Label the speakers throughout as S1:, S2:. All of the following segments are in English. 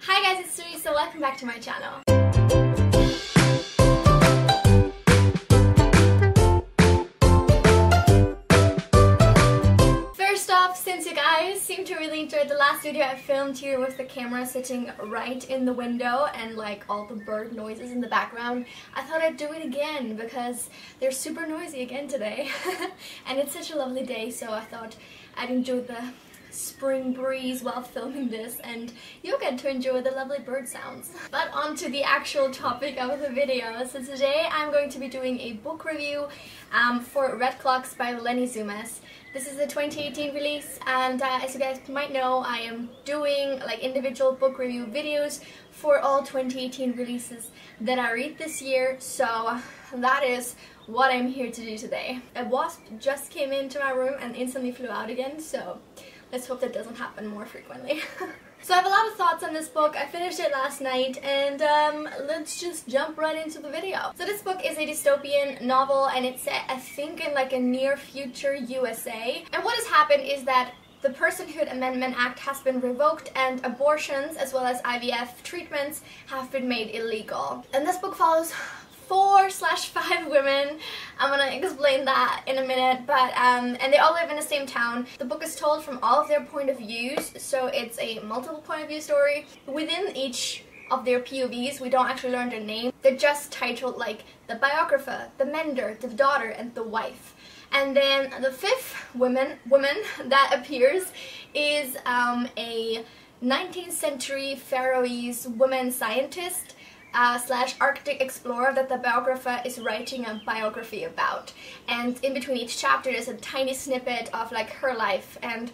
S1: Hi guys, it's Teresa. Welcome back to my channel. First off, since you guys seem to really enjoy the last video I filmed here with the camera sitting right in the window and like all the bird noises in the background, I thought I'd do it again because they're super noisy again today. And it's such a lovely day, so I thought I'd enjoy the spring breeze while filming this, and you'll get to enjoy the lovely bird sounds. But on to the actual topic of the video. So today I'm going to be doing a book review for Red Clocks by LENI ZUMAS. This is a 2018 release, and as you guys might know, I am doing like individual book review videos for all 2018 releases that I read this year, so that is what I'm here to do today. A wasp just came into my room and instantly flew out again, so let's hope that doesn't happen more frequently. So I have a lot of thoughts on this book. I finished it last night, and let's just jump right into the video. So this book is a dystopian novel, and it's set, I think, in like a near future USA. And what has happened is that the Personhood Amendment Act has been revoked, and abortions as well as IVF treatments have been made illegal. And this book follows 4/5 women. I'm gonna explain that in a minute, but and they all live in the same town. The book is told from all of their point of views, so it's a multiple point of view story. Within each of their POVs, we don't actually learn their name. They're just titled like the biographer, the mender, the daughter, and the wife. And then the fifth woman that appears is a 19th century Faroese woman scientist slash Arctic explorer that the biographer is writing a biography about. And in between each chapter there's a tiny snippet of like her life and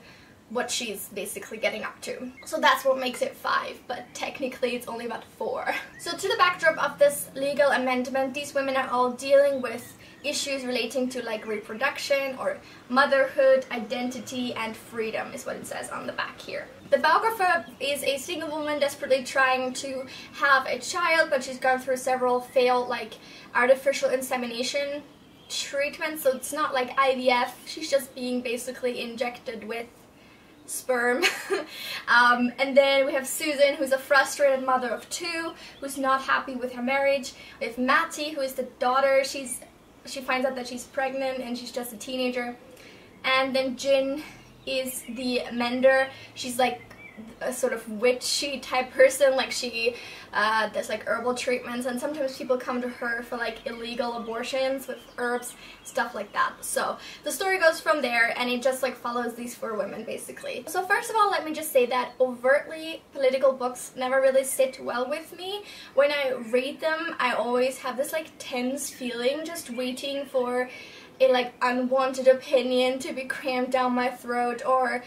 S1: what she's basically getting up to. So that's what makes it 5, but technically it's only about 4. So to the backdrop of this legal amendment, these women are all dealing with issues relating to like reproduction or motherhood, identity, and freedom is what it says on the back here. The biographer is a single woman desperately trying to have a child, but she's gone through several failed like artificial insemination treatments, so it's not like IVF, she's just being basically injected with sperm. And then we have Susan, who's a frustrated mother of 2, who's not happy with her marriage. We have Mattie, who is the daughter. She finds out that she's pregnant and she's just a teenager. And then Jin is the mender. She's like a sort of witchy type person, like she does like herbal treatments, and sometimes people come to her for like illegal abortions with herbs, stuff like that. So the story goes from there, and it just like follows these 4 women basically. So first of all, let me just say that overtly political books never really sit well with me. When I read them, I always have this like tense feeling just waiting for a like unwanted opinion to be crammed down my throat, or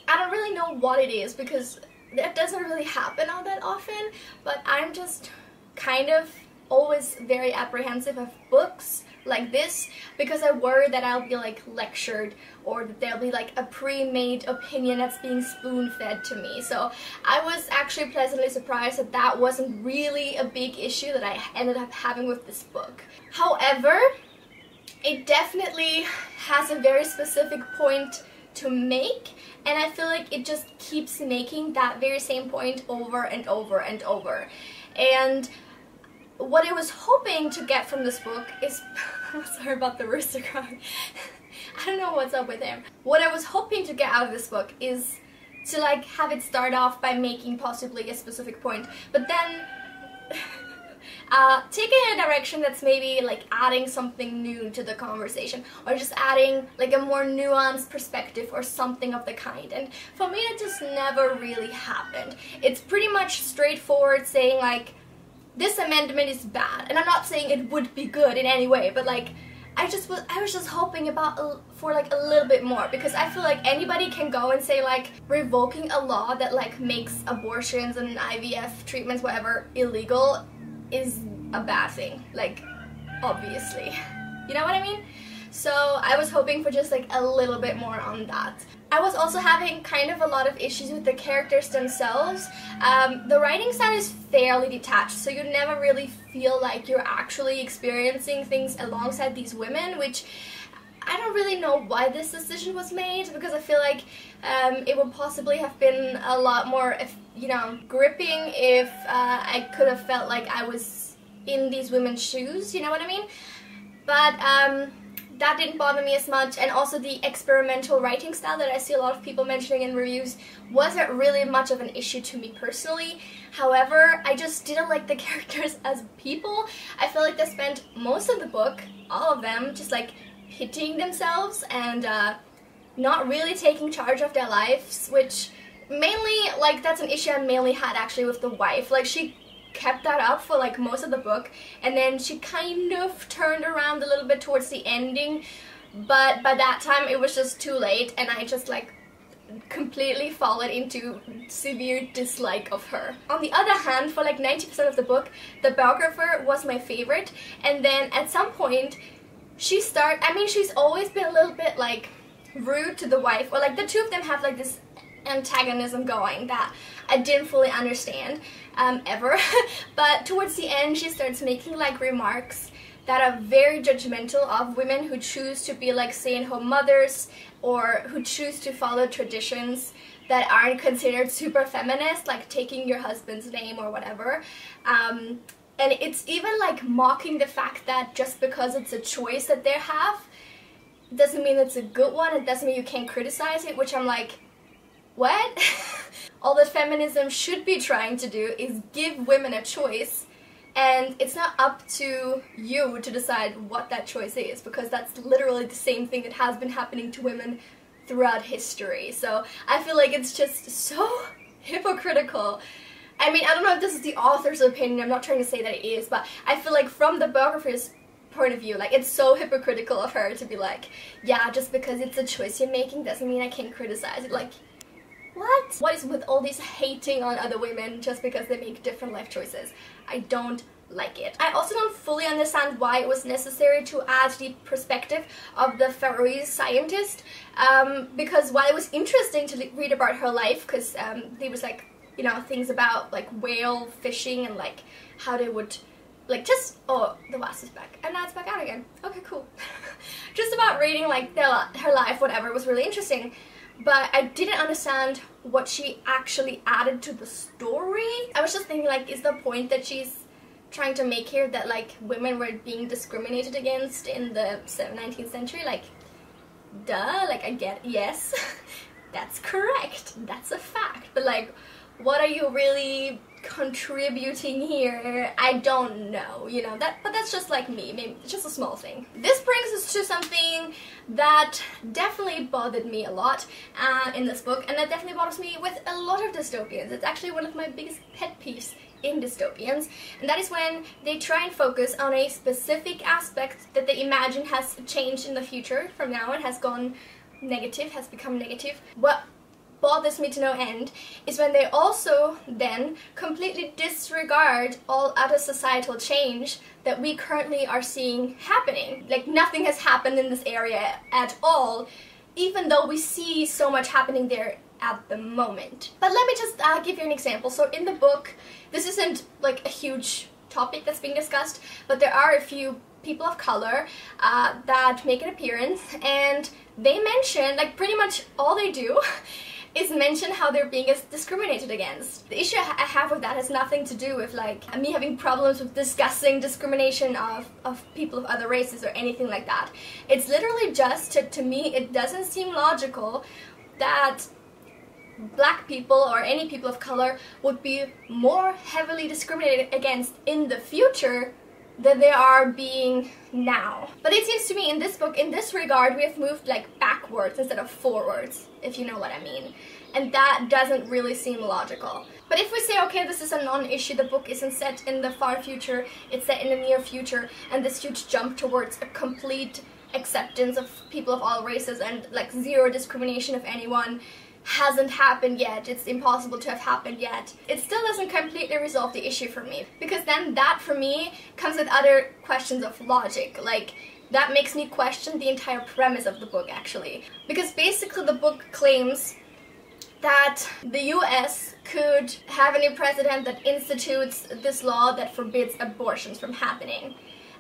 S1: I don't really know what it is because that doesn't really happen all that often, but I'm just kind of always very apprehensive of books like this because I worry that I'll be like lectured, or that there'll be like a pre-made opinion that's being spoon-fed to me. So I was actually pleasantly surprised that that wasn't really a big issue that I ended up having with this book. However, it definitely has a very specific point to make, and I feel like it just keeps making that very same point over and over and over. And what I was hoping to get from this book is sorry about the rooster crowing. I don't know what's up with him. What I was hoping to get out of this book is to like have it start off by making possibly a specific point, but then take it in a direction that's maybe like adding something new to the conversation, or just adding like a more nuanced perspective or something of the kind. And for me, it just never really happened. It's pretty much straightforward saying like this amendment is bad, and I'm not saying it would be good in any way, but like I was just hoping for like a little bit more, because I feel like anybody can go and say like revoking a law that like makes abortions and IVF treatments, whatever, illegal is a bad thing, like obviously, you know what I mean? So I was hoping for just like a little bit more on that. I was also having kind of a lot of issues with the characters themselves. The writing style is fairly detached, so you never really feel like you're actually experiencing things alongside these women, which I don't really know why this decision was made, because I feel like it would possibly have been a lot more you know, gripping if I could have felt like I was in these women's shoes, you know what I mean? But that didn't bother me as much, and also the experimental writing style that I see a lot of people mentioning in reviews wasn't really much of an issue to me personally. However, I just didn't like the characters as people. I feel like they spent most of the book, all of them, just like hitting themselves and not really taking charge of their lives, which mainly, like, that's an issue I mainly had actually with the wife. Like, she kept that up for like most of the book, and then she kind of turned around a little bit towards the ending, but by that time it was just too late, and I just like completely fallen into severe dislike of her. On the other hand, for like 90% of the book, the biographer was my favorite, and then at some point she's always been a little bit like rude to the wife, or like the two of them have like this antagonism going that I didn't fully understand ever. But towards the end she starts making like remarks that are very judgmental of women who choose to be like stay-at-home mothers, or who choose to follow traditions that aren't considered super feminist, like taking your husband's name or whatever. And it's even like mocking the fact that just because it's a choice that they have doesn't mean it's a good one. It doesn't mean you can't criticize it, which I'm like, what? All that feminism should be trying to do is give women a choice, and it's not up to you to decide what that choice is, because that's literally the same thing that has been happening to women throughout history. So I feel like it's just so hypocritical. I mean, I don't know if this is the author's opinion, I'm not trying to say that it is, but I feel like from the biographer's point of view, like, it's so hypocritical of her to be like, yeah, just because it's a choice you're making doesn't mean I can't criticize it. Like, what? What is with all these hating on other women just because they make different life choices? I don't like it. I also don't fully understand why it was necessary to add the perspective of the Faroese scientist, because while it was interesting to read about her life, because there was like, you know, things about like whale fishing and like how they would like just, oh, the wasp is back and now it's back out again. Okay, cool. Just about reading like her life, whatever, was really interesting. But I didn't understand what she actually added to the story. I was just thinking, like, is the point that she's trying to make here that, like, women were being discriminated against in the 19th century? Like, duh, like, I get, yes, that's correct, that's a fact. But, like, what are you really contributing here? I don't know, you know, but that's just like me, maybe it's just a small thing. This brings us to something that definitely bothered me a lot in this book, and that definitely bothers me with a lot of dystopians. It's actually one of my biggest pet peeves in dystopians, and that is when they try and focus on a specific aspect that they imagine has changed in the future from now and has gone negative, has become negative. What bothers me to no end is when they also then completely disregard all other societal change that we currently are seeing happening. Like, nothing has happened in this area at all, even though we see so much happening there at the moment. But let me just give you an example. So in the book, this isn't like a huge topic that's being discussed, but there are a few people of color that make an appearance, and they mention, like, pretty much all they do is mention how they're being discriminated against. The issue I have with that has nothing to do with like me having problems with discussing discrimination of people of other races or anything like that. It's literally just, to me, it doesn't seem logical that black people or any people of color would be more heavily discriminated against in the future than they are being now. But it seems to me in this book, in this regard, we have moved like backwards instead of forwards, if you know what I mean. And that doesn't really seem logical. But if we say, okay, this is a non-issue, the book isn't set in the far future, it's set in the near future, and this huge jump towards a complete acceptance of people of all races and like zero discrimination of anyone hasn't happened yet, it's impossible to have happened yet, it still doesn't completely resolve the issue for me. Because then that, for me, comes with other questions of logic. Like, that makes me question the entire premise of the book, actually. Because basically the book claims that the US could have a new president that institutes this law that forbids abortions from happening.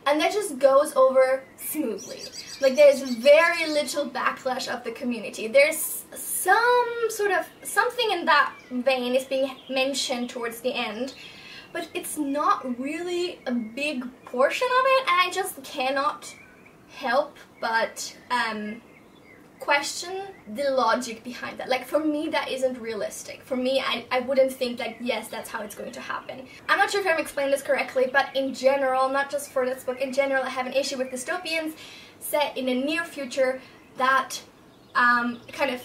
S1: and that just goes over smoothly. Like, there's very little backlash of the community. There's some sort of something in that vein is being mentioned towards the end, but it's not really a big portion of it, and I just cannot help but question the logic behind that. Like, for me, that isn't realistic. For me, I wouldn't think like, yes, that's how it's going to happen. I'm not sure if I'm explaining this correctly, but in general, not just for this book, in general, I have an issue with dystopians set in a near future that kind of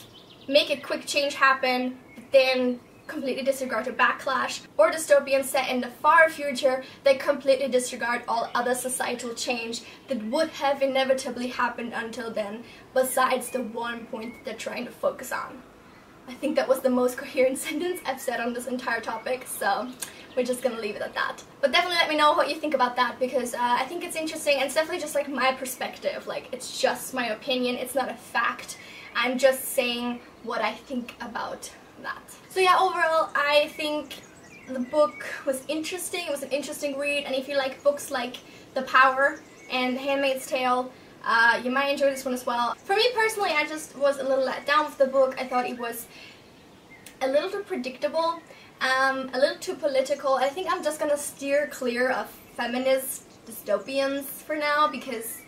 S1: make a quick change happen, then completely disregard the backlash, or dystopians set in the far future that completely disregard all other societal change that would have inevitably happened until then, besides the one point that they're trying to focus on. I think that was the most coherent sentence I've said on this entire topic, so we're just gonna leave it at that. But definitely let me know what you think about that, because I think it's interesting, and it's definitely just like my perspective. Like, it's just my opinion, it's not a fact. I'm just saying what I think about that. So yeah, overall, I think the book was interesting. It was an interesting read, and if you like books like The Power and Handmaid's Tale, you might enjoy this one as well. For me personally, I just was a little let down with the book. I thought it was a little too predictable, a little too political. I think I'm just gonna steer clear of feminist dystopians for now, because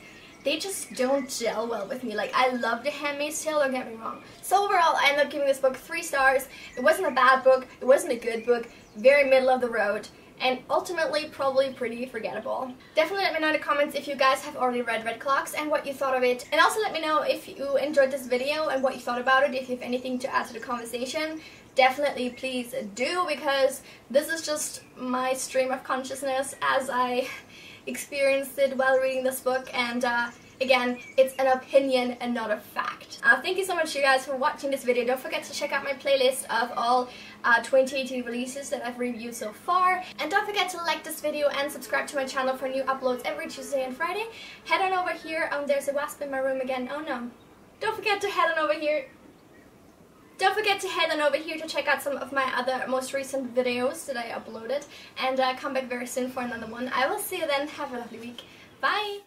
S1: they just don't gel well with me. Like, I love The Handmaid's Tale, don't get me wrong. So overall, I ended up giving this book 3 stars. It wasn't a bad book, it wasn't a good book, very middle of the road, and ultimately probably pretty forgettable. Definitely let me know in the comments if you guys have already read Red Clocks and what you thought of it. And also let me know if you enjoyed this video and what you thought about it, if you have anything to add to the conversation. Definitely please do, because this is just my stream of consciousness as I experienced it while reading this book, and again, it's an opinion and not a fact. Thank you so much, you guys, for watching this video. Don't forget to check out my playlist of all 2018 releases that I've reviewed so far, and don't forget to like this video and subscribe to my channel for new uploads every Tuesday and Friday. Head on over here. There's a wasp in my room again. Oh no. Don't forget to head on over here. Don't forget to head on over here to check out some of my other most recent videos that I uploaded, and come back very soon for another one. I will see you then. Have a lovely week. Bye!